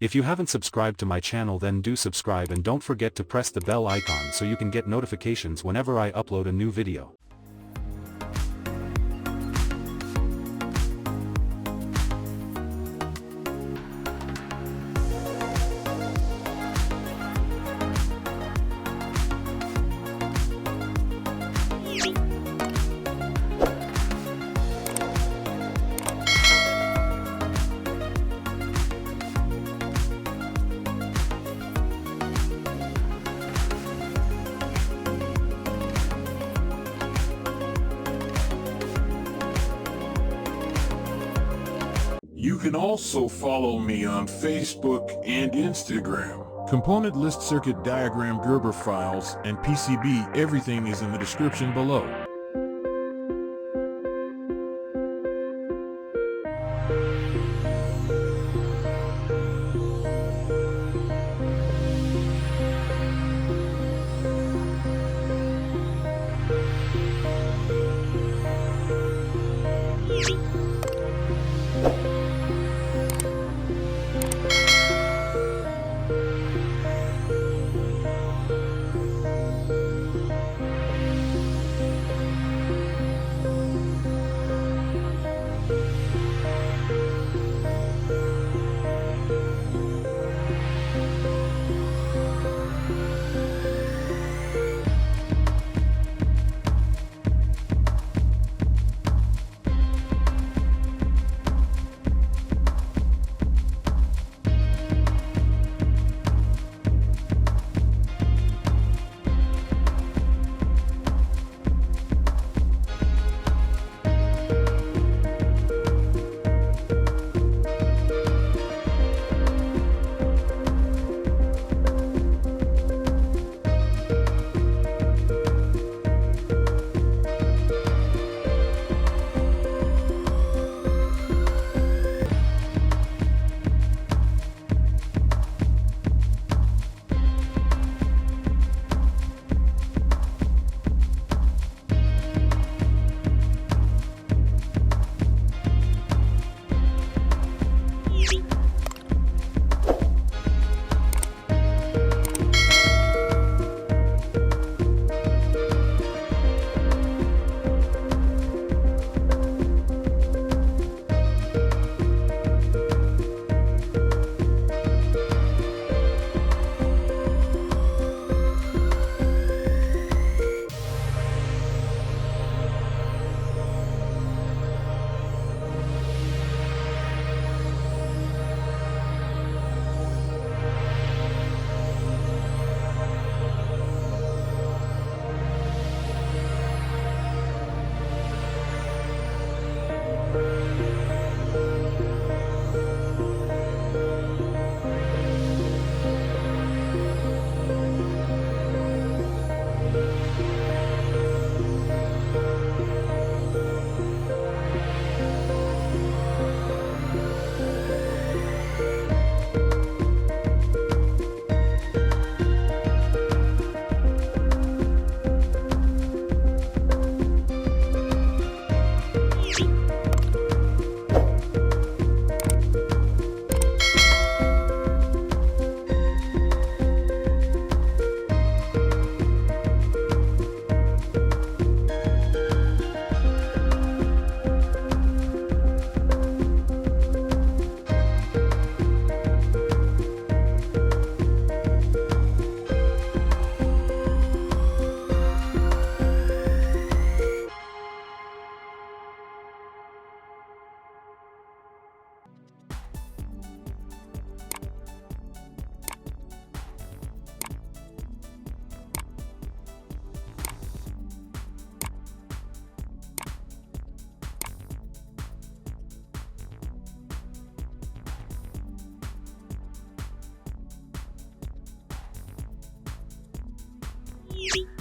If you haven't subscribed to my channel, then do subscribe and don't forget to press the bell icon so you can get notifications whenever I upload a new video. You can also follow me on Facebook and Instagram. Component list, circuit diagram, Gerber files, and PCB, everything is in the description below. Beep.